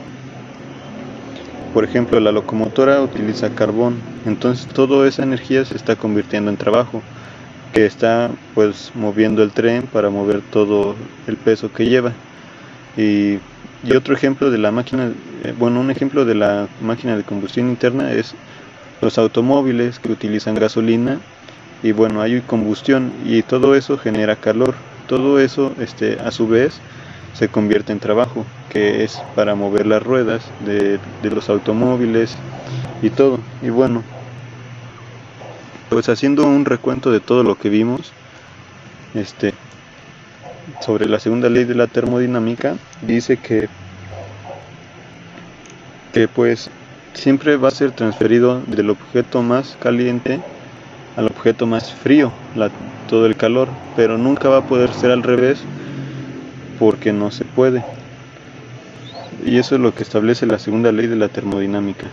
por ejemplo, la locomotora utiliza carbón, entonces toda esa energía se está convirtiendo en trabajo, que está pues moviendo el tren para mover todo el peso que lleva. Y otro ejemplo de la máquina, un ejemplo de la máquina de combustión interna es los automóviles que utilizan gasolina, y bueno, hay combustión y todo eso genera calor. Todo eso a su vez se convierte en trabajo, que es para mover las ruedas de los automóviles y todo. Y bueno, pues haciendo un recuento de todo lo que vimos sobre la segunda ley de la termodinámica, dice que pues siempre va a ser transferido del objeto más caliente al objeto más frío, todo el calor, pero nunca va a poder ser al revés, porque no se puede. Y eso es lo que establece la segunda ley de la termodinámica.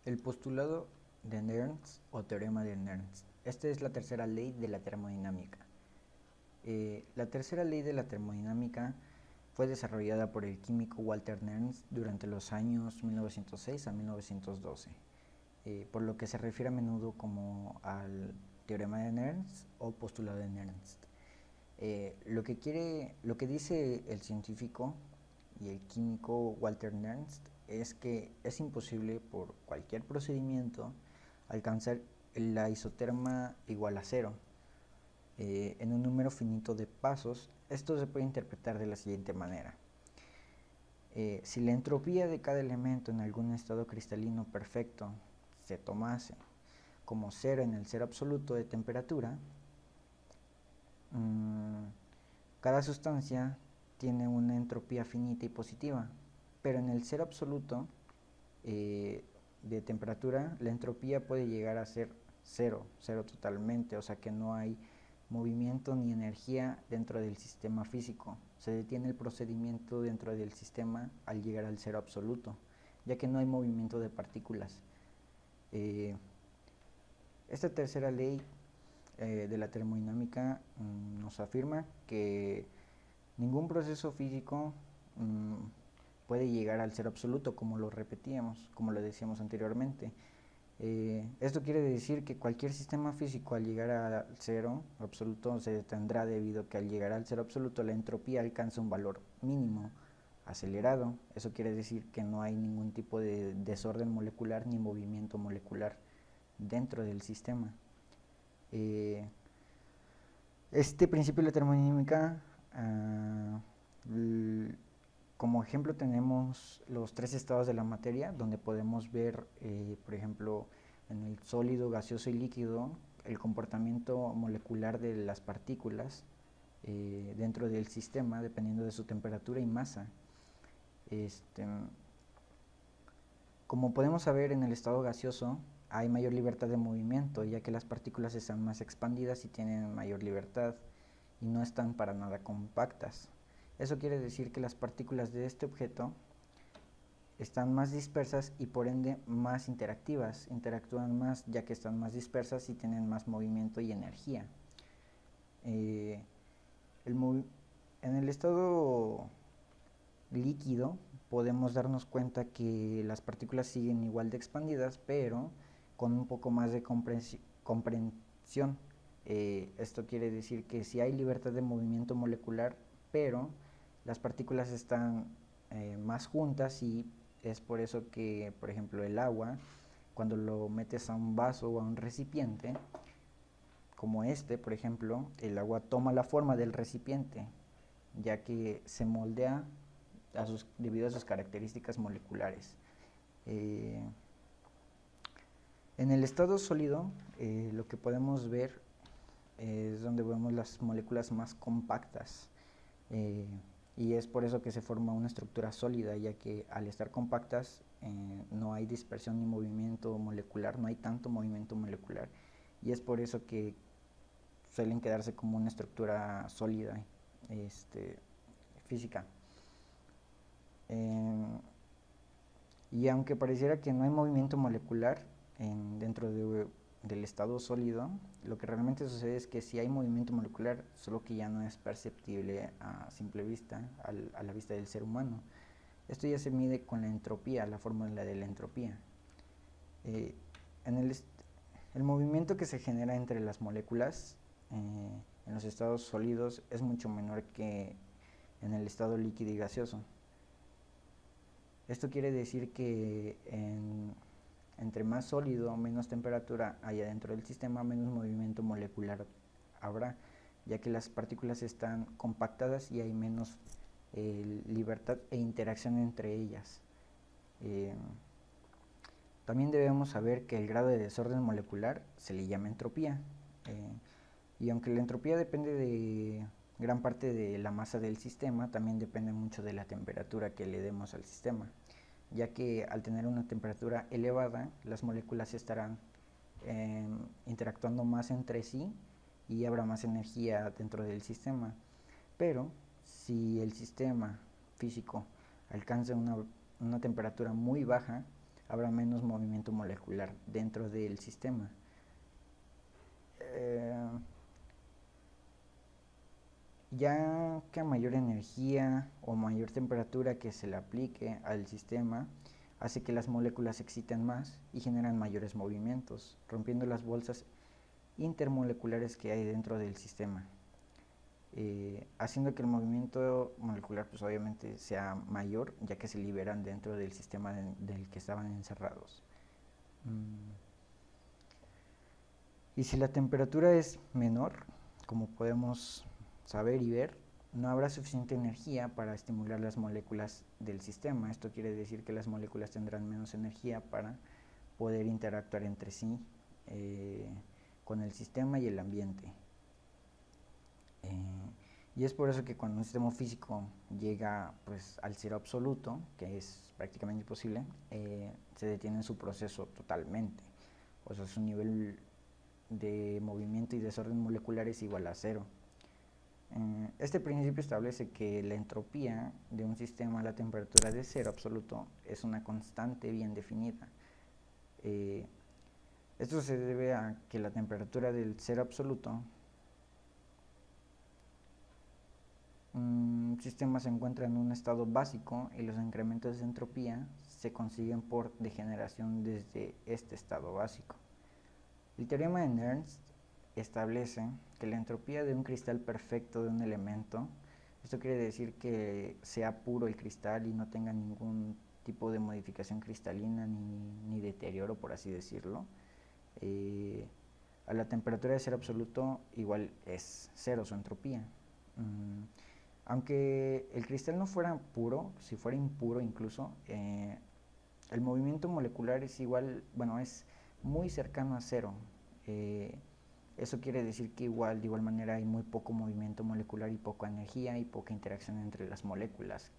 El postulado de Nernst o teorema de Nernst. Esta es la tercera ley de la termodinámica. La tercera ley de la termodinámica fue desarrollada por el químico Walter Nernst durante los años 1906 a 1912, por lo que se refiere a menudo como al teorema de Nernst o postulado de Nernst. Lo que dice el científico y el químico Walter Nernst es que es imposible por cualquier procedimiento alcanzar la isoterma igual a cero. En un número finito de pasos, esto se puede interpretar de la siguiente manera. Si la entropía de cada elemento en algún estado cristalino perfecto se tomase como cero en el cero absoluto de temperatura, cada sustancia tiene una entropía finita y positiva, pero en el cero absoluto de temperatura la entropía puede llegar a ser cero totalmente, o sea que no hay movimiento ni energía dentro del sistema físico. Se detiene el procedimiento dentro del sistema al llegar al cero absoluto, ya que no hay movimiento de partículas. Esta tercera ley de la termodinámica nos afirma que ningún proceso físico puede llegar al cero absoluto, como lo repetíamos, como lo decíamos anteriormente. Esto quiere decir que cualquier sistema físico al llegar al cero absoluto se detendrá, debido a que al llegar al cero absoluto la entropía alcanza un valor mínimo acelerado. Eso quiere decir que no hay ningún tipo de desorden molecular ni movimiento molecular dentro del sistema. Este principio de la termodinámica Como ejemplo tenemos los 3 estados de la materia, donde podemos ver, por ejemplo, en el sólido, gaseoso y líquido, el comportamiento molecular de las partículas dentro del sistema, dependiendo de su temperatura y masa. Como podemos saber, en el estado gaseoso hay mayor libertad de movimiento, ya que las partículas están más expandidas y tienen mayor libertad y no están para nada compactas. Eso quiere decir que las partículas de este objeto están más dispersas y por ende más interactivas, interactúan más ya que están más dispersas y tienen más movimiento y energía. En el estado líquido podemos darnos cuenta que las partículas siguen igual de expandidas, pero con un poco más de comprensión. Esto quiere decir que sí hay libertad de movimiento molecular, pero las partículas están más juntas y es por eso que, por ejemplo, el agua, cuando lo metes a un vaso o a un recipiente, como este, por ejemplo, el agua toma la forma del recipiente, ya que se moldea debido a sus características moleculares. En el estado sólido, lo que podemos ver es donde vemos las moléculas más compactas. Y es por eso que se forma una estructura sólida, ya que al estar compactas no hay dispersión ni movimiento molecular, no hay tanto movimiento molecular, y es por eso que suelen quedarse como una estructura sólida física. Y aunque pareciera que no hay movimiento molecular dentro del estado sólido, lo que realmente sucede es que sí hay movimiento molecular, solo que ya no es perceptible a simple vista, a la vista del ser humano. Esto ya se mide con la entropía, la fórmula de la entropía. El movimiento que se genera entre las moléculas en los estados sólidos es mucho menor que en el estado líquido y gaseoso. Esto quiere decir que entre más sólido, menos temperatura haya dentro del sistema, menos movimiento molecular habrá, ya que las partículas están compactadas y hay menos libertad e interacción entre ellas. También debemos saber que el grado de desorden molecular se le llama entropía, y aunque la entropía depende de gran parte de la masa del sistema, también depende mucho de la temperatura que le demos al sistema, ya que al tener una temperatura elevada, las moléculas estarán interactuando más entre sí y habrá más energía dentro del sistema. Pero si el sistema físico alcanza una temperatura muy baja, habrá menos movimiento molecular dentro del sistema. Ya que a mayor energía o mayor temperatura que se le aplique al sistema, hace que las moléculas se exciten más y generan mayores movimientos, rompiendo las bolsas intermoleculares que hay dentro del sistema, haciendo que el movimiento molecular pues obviamente sea mayor, ya que se liberan dentro del sistema del que estaban encerrados. Y si la temperatura es menor, como podemos saber y ver, no habrá suficiente energía para estimular las moléculas del sistema. Esto quiere decir que las moléculas tendrán menos energía para poder interactuar entre sí con el sistema y el ambiente. Y es por eso que cuando un sistema físico llega pues al cero absoluto, que es prácticamente imposible, se detiene su proceso totalmente. O sea, su nivel de movimiento y desorden molecular es igual a cero. Este principio establece que la entropía de un sistema a la temperatura de cero absoluto es una constante bien definida. Esto se debe a que la temperatura del cero absoluto, un sistema se encuentra en un estado básico y los incrementos de entropía se consiguen por degeneración desde este estado básico. El teorema de Nernst establece que la entropía de un cristal perfecto de un elemento, esto quiere decir que sea puro el cristal y no tenga ningún tipo de modificación cristalina ni deterioro, por así decirlo, a la temperatura de cero absoluto igual es cero su entropía. Aunque el cristal no fuera puro, si fuera impuro incluso, el movimiento molecular es igual, bueno, es muy cercano a cero. Eso quiere decir que de igual manera hay muy poco movimiento molecular y poca energía y poca interacción entre las moléculas.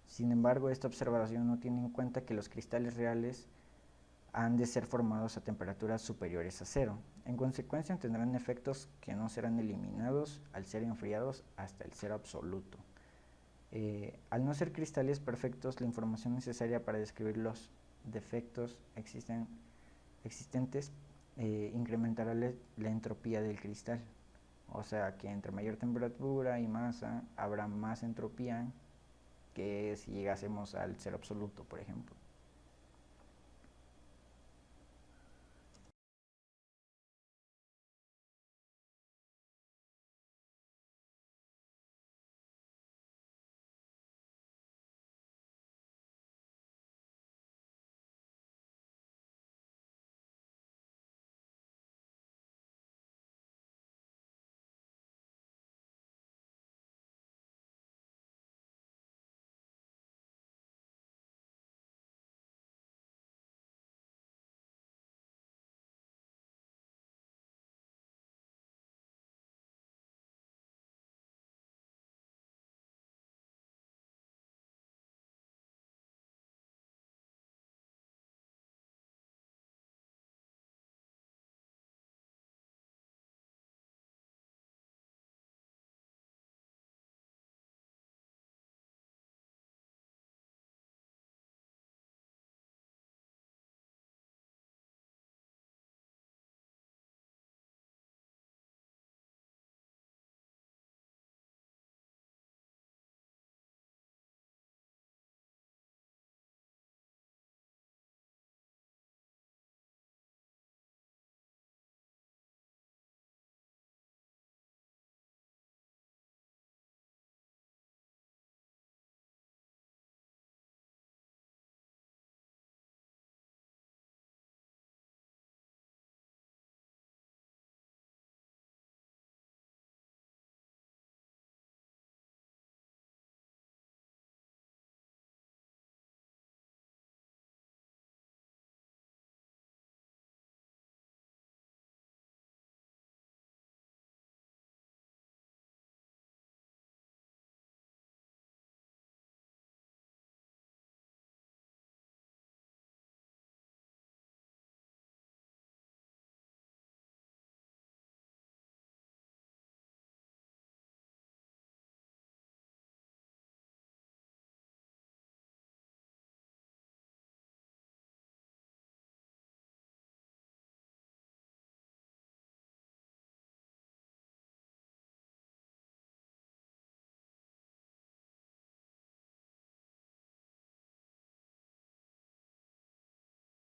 Sin embargo, esta observación no tiene en cuenta que los cristales reales han de ser formados a temperaturas superiores a cero. En consecuencia, tendrán efectos que no serán eliminados al ser enfriados hasta el cero absoluto. Al no ser cristales perfectos, la información necesaria para describir los defectos existentes incrementará la entropía del cristal. O sea que entre mayor temperatura y masa habrá más entropía que si llegásemos al cero absoluto, por ejemplo.